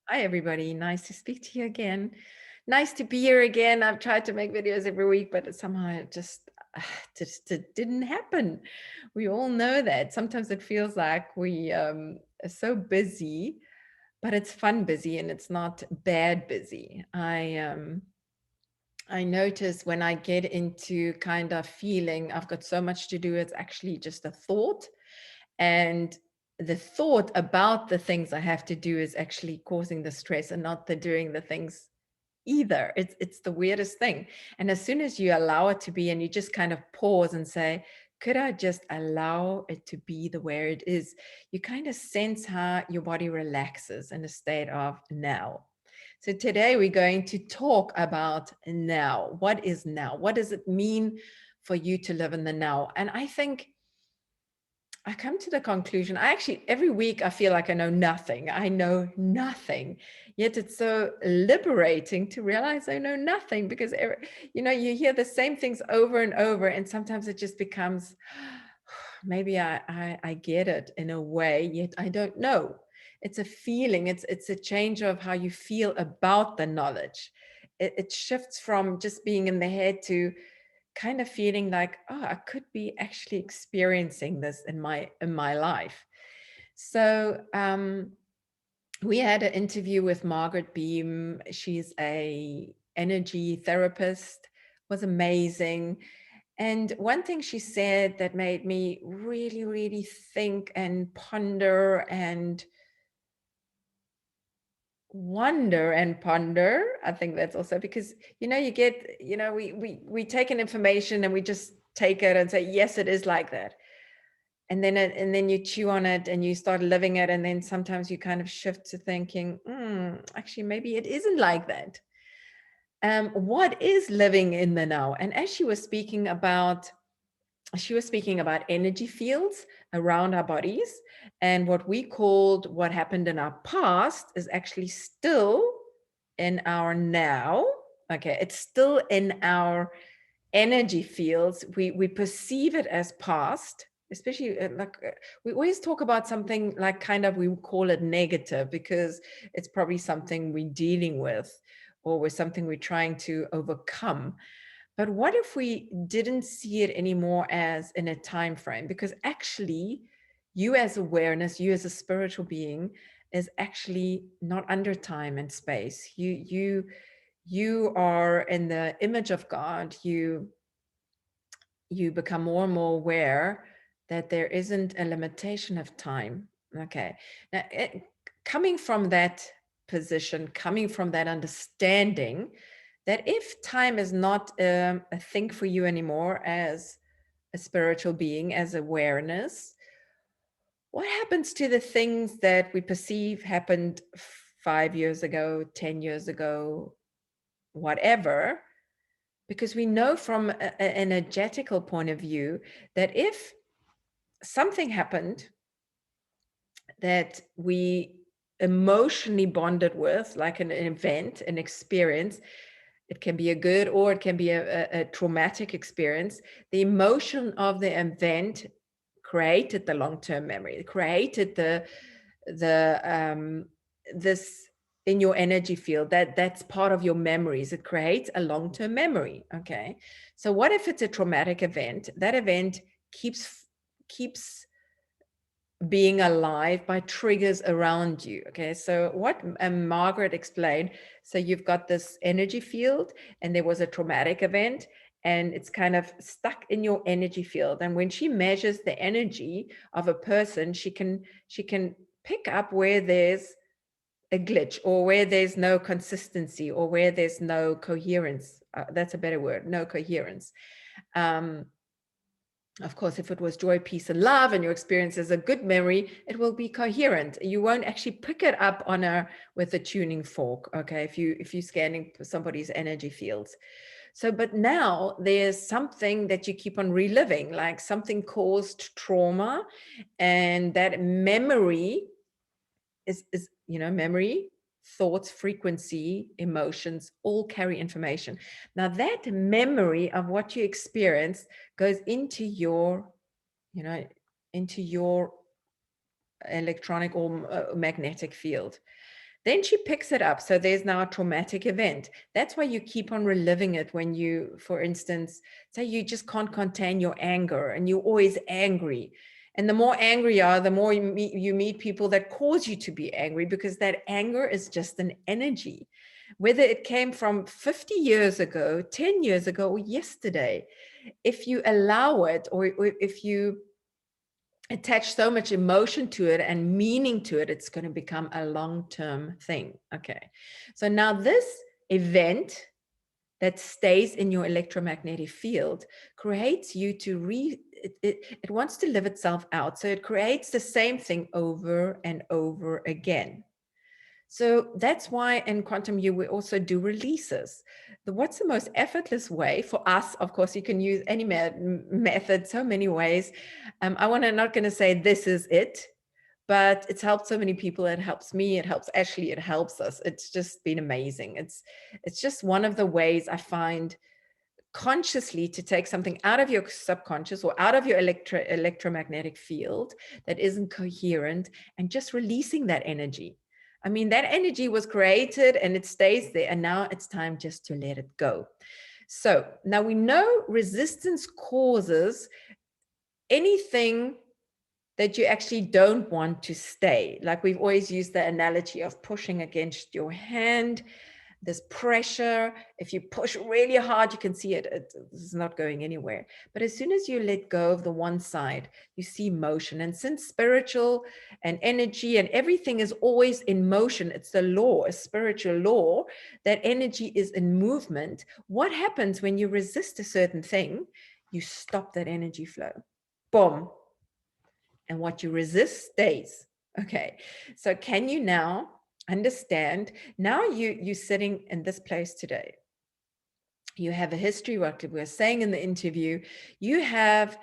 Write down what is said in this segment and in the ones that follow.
Hi, everybody. Nice to speak to you again. Nice to be here again. I've tried to make videos every week, but somehow it just it didn't happen. We all know that. Sometimes it feels like we are so busy, but it's fun busy and it's not bad busy. I notice when I get into kind of feeling I've got so much to do, it's actually just a thought. And the thought about the things I have to do is actually causing the stress and not the doing the things either. It's the weirdest thing. And as soon as you allow it to be and you just kind of pause and say, could I just allow it to be the way it is? You kind of sense how your body relaxes in a state of now. So today we're going to talk about now. What is now? What does it mean for you to live in the now? And I think I come to the conclusion, I actually, every week I feel like I know nothing. I know nothing. Yet it's so liberating to realize I know nothing because, you hear the same things over and over. And sometimes it just becomes, maybe I get it in a way, yet I don't know. It's a feeling. It's a change of how you feel about the knowledge. It shifts from just being in the head to kind of feeling like, oh, I could be actually experiencing this in my life. So we had an interview with Margaret Beam. She's a energy therapist, was amazing. And one thing she said that made me really, really think and ponder and wonder and ponder. I think that's also because you get, we take in information and we just take it and say yes, it is like that, and then you chew on it and you start living it, and then sometimes you kind of shift to thinking, actually maybe it isn't like that. What is living in the now? And as she was speaking about energy fields around our bodies, and what happened in our past is actually still in our now. Okay, it's still in our energy fields. We perceive it as past, especially we always talk about something like kind of, we call it negative because it's probably something we're dealing with or with something we're trying to overcome. But what if we didn't see it anymore as in a time frame? Because actually, you as awareness, you as a spiritual being, is actually not under time and space. You are in the image of God. You become more and more aware that there isn't a limitation of time. Okay. Now, coming from that position, coming from that understanding that if time is not a thing for you anymore as a spiritual being, as awareness, what happens to the things that we perceive happened 5 years ago, 10 years ago, whatever? Because we know from an energetical point of view that if something happened that we emotionally bonded with, like an event, an experience, it can be a good or it can be a traumatic experience. The emotion of the event created the long-term memory. It created the this in your energy field, that's part of your memories. It creates a long-term memory. Okay, so what if it's a traumatic event? That event keeps being alive by triggers around you. Okay, so what Margaret explained, so you've got this energy field and there was a traumatic event and it's kind of stuck in your energy field, and when she measures the energy of a person, she can pick up where there's a glitch or where there's no consistency or where there's no coherence. That's a better word, no coherence. um, of course, if it was joy, peace, and love, and your experience is a good memory, it will be coherent. You won't actually pick it up with a tuning fork. Okay, if you're scanning somebody's energy fields. So, but now there's something that you keep on reliving, like something caused trauma, and that memory is memory, thoughts, frequency, emotions all carry information. Now that memory of what you experienced goes into your you know into your electronic or magnetic field. Then she picks it up. So there's now a traumatic event. That's why you keep on reliving it when you, for instance, say you just can't contain your anger and you're always angry. And the more angry you are, the more you meet people that cause you to be angry, because that anger is just an energy. Whether it came from 50 years ago, 10 years ago, or yesterday, if you allow it, or if you attach so much emotion to it and meaning to it, it's going to become a long-term thing. Okay. So now this event that stays in your electromagnetic field creates you to it wants to live itself out. So it creates the same thing over and over again. So that's why in Quantum U, we also do releases. What's the most effortless way for us? Of course, you can use any method, so many ways. Not going to say this is it, but it's helped so many people. It helps me. It helps Ashley. It helps us. It's just been amazing. It's just one of the ways I find consciously to take something out of your subconscious or out of your electromagnetic field that isn't coherent, and just releasing that energy. I mean, that energy was created and it stays there, and now it's time just to let it go. So now we know resistance causes anything that you actually don't want to stay. Like we've always used the analogy of pushing against your hand. This pressure, if you push really hard, you can see it's not going anywhere. But as soon as you let go of the one side, you see motion. And since spiritual and energy and everything is always in motion, it's the law, a spiritual law, that energy is in movement. What happens when you resist a certain thing? You stop that energy flow. Boom. And what you resist stays. Okay. So can you now understand? Now you're sitting in this place today. You have a history, what we were saying in the interview. You have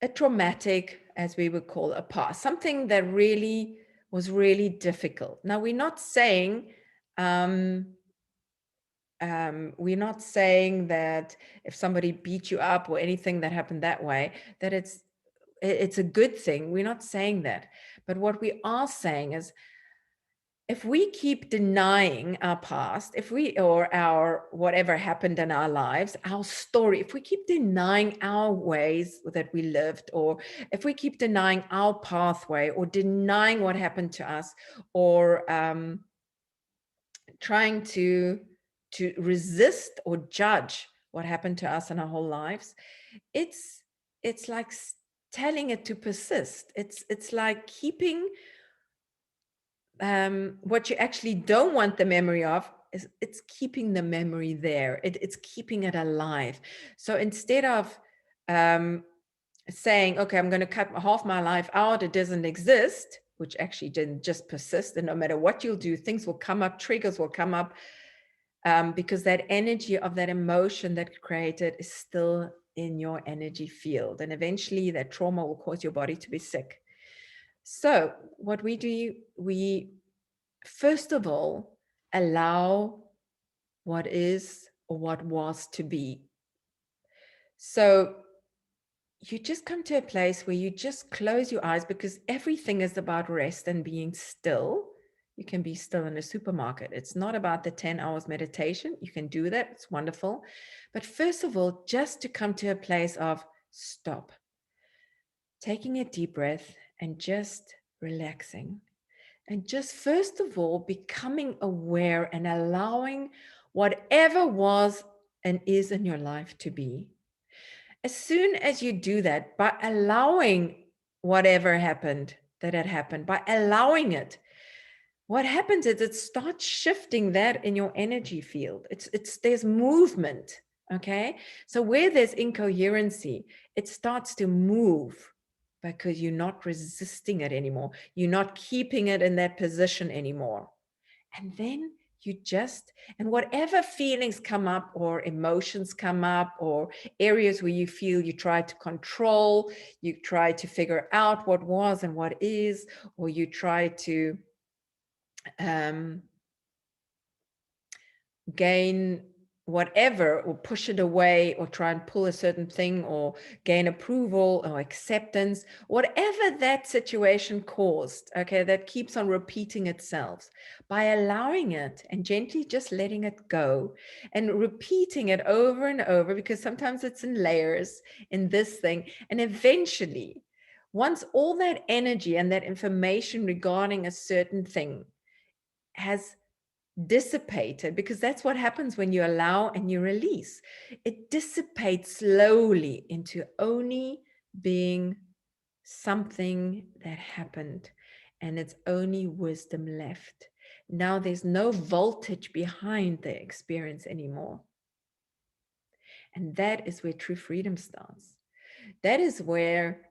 a traumatic, as we would call, a past, something that really was really difficult. Now we're not saying that if somebody beat you up or anything that happened that way, that it's a good thing. We're not saying that. But what we are saying is, if we keep denying our past, or our whatever happened in our lives, our story, if we keep denying our ways that we lived, or if we keep denying our pathway, or denying what happened to us, or trying to resist or judge what happened to us in our whole lives, it's like telling it to persist. It's like keeping what you actually don't want the memory of, is it's keeping the memory there. It's keeping it alive. So instead of saying, okay, I'm going to cut half my life out, it doesn't exist, which actually didn't just persist, and no matter what you'll do, things will come up, triggers will come up, because that energy of that emotion that created is still in your energy field, and eventually that trauma will cause your body to be sick. So what we do, we first of all allow what is or what was to be. So you just come to a place where you just close your eyes, because everything is about rest and being still. You can be still in a supermarket. It's not about the 10 hours meditation. You can do that. It's wonderful. But first of all, just to come to a place of stop, taking a deep breath and just relaxing. And just first of all, becoming aware and allowing whatever was and is in your life to be. As soon as you do that, by allowing whatever happened that had happened, by allowing it, what happens is it starts shifting that in your energy field. There's movement. Okay. So where there's incoherency, it starts to move, because you're not resisting it anymore. You're not keeping it in that position anymore. And then and whatever feelings come up or emotions come up, or areas where you feel you try to control, you try to figure out what was and what is, or you try to gain whatever, or push it away, or try and pull a certain thing, or gain approval or acceptance, whatever that situation caused, okay, that keeps on repeating itself, by allowing it and gently just letting it go and repeating it over and over, because sometimes it's in layers in this thing. And eventually, once all that energy and that information regarding a certain thing has dissipated, because that's what happens when you allow and you release, it dissipates slowly into only being something that happened, and it's only wisdom left. Now there's no voltage behind the experience anymore, and that is where true freedom starts. That is where,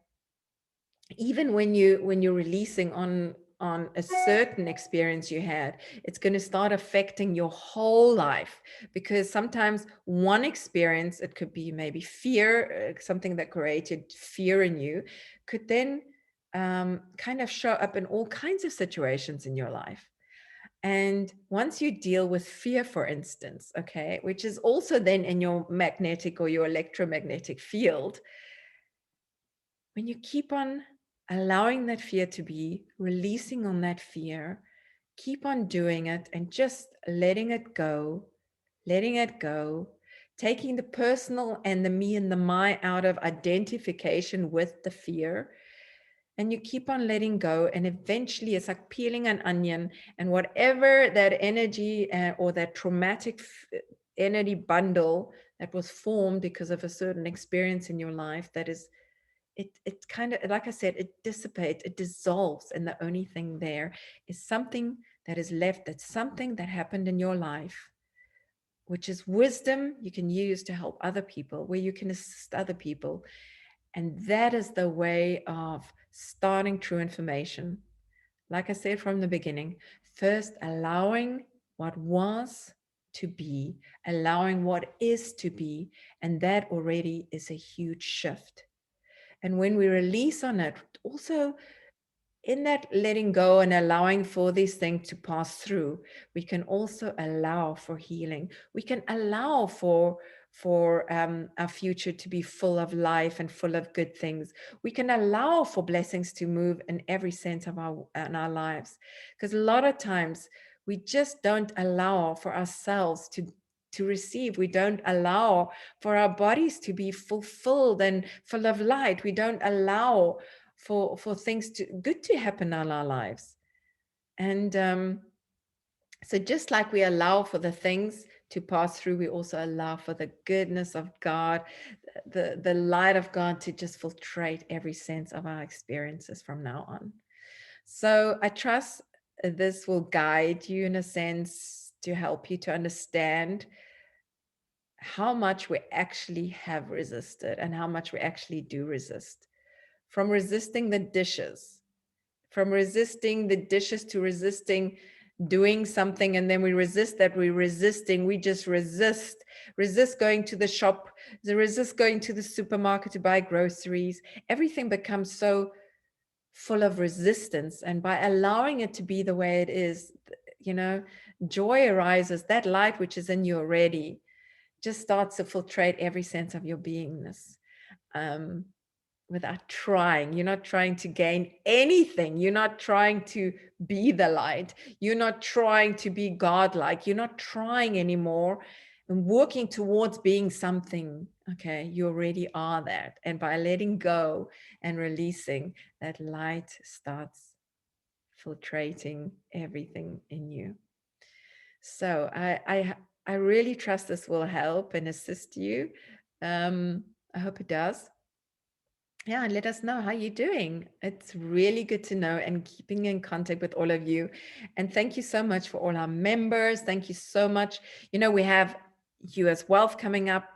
even when you're releasing on a certain experience you had, it's going to start affecting your whole life, because sometimes one experience, it could be maybe fear, something that created fear in you, could then kind of show up in all kinds of situations in your life. And once you deal with fear, for instance, okay, which is also then in your magnetic or your electromagnetic field, when you keep on allowing that fear to be, releasing on that fear, keep on doing it and just letting it go, taking the personal and the me and the my out of identification with the fear. And you keep on letting go. And eventually it's like peeling an onion, and whatever that energy or that traumatic energy bundle that was formed because of a certain experience in your life, that is, it kind of, like I said, it dissipates, it dissolves, and the only thing there is something that is left, that's something that happened in your life, which is wisdom you can use to help other people, where you can assist other people. And that is the way of starting true information. Like I said from the beginning, first allowing what was to be, allowing what is to be, and that already is a huge shift. And when we release on it, also in that letting go and allowing for these things to pass through, we can also allow for healing. We can allow for our future to be full of life and full of good things. We can allow for blessings to move in every sense of our lives, because a lot of times we just don't allow for ourselves to receive. We don't allow for our bodies to be fulfilled and full of light. We don't allow for things to good to happen in our lives. And so just like we allow for the things to pass through, we also allow for the goodness of God, the light of God, to just filtrate every sense of our experiences from now on. So I trust this will guide you in a sense, to help you to understand how much we actually have resisted and how much we actually do resist. From resisting the dishes, from resisting the dishes to resisting doing something, and then we resist that, we just resist going to the shop, resist going to the supermarket to buy groceries. Everything becomes so full of resistance, and by allowing it to be the way it is, you know, joy arises. That light which is in you already just starts to filtrate every sense of your beingness. um, Without trying. You're not trying to gain anything. You're not trying to be the light. You're not trying to be godlike. You're not trying anymore and working towards being something. Okay, you already are that. And by letting go and releasing, that light starts filtrating everything in you. So I really trust this will help and assist you. I hope it does. Yeah, and let us know how you're doing. It's really good to know, and keeping in contact with all of you. And thank you so much for all our members. Thank you so much. You know, we have US Wealth coming up.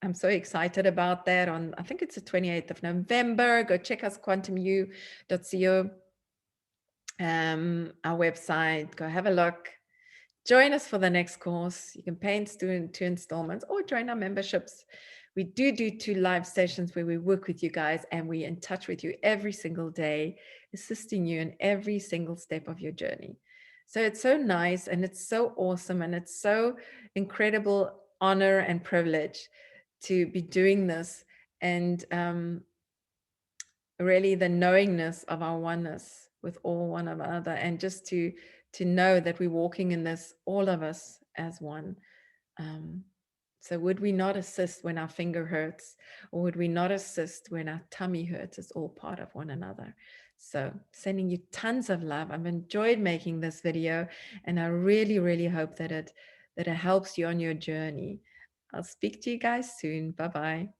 I'm so excited about that on, I think it's the 28th of November. Go check us, quantumu.co, our website. Go have a look. Join us for the next course. You can pay in two installments or join our memberships. We do 2 live sessions where we work with you guys, and we're in touch with you every single day, assisting you in every single step of your journey. So it's so nice, and it's so awesome, and it's so incredible honor and privilege to be doing this, and really the knowingness of our oneness with all one another, and just to know that we're walking in this, all of us as one. um, so would we not assist when our finger hurts, or would we not assist when our tummy hurts? It's all part of one another. So sending you tons of love. I've enjoyed making this video, and I really, really hope that it helps you on your journey. I'll speak to you guys soon. Bye bye.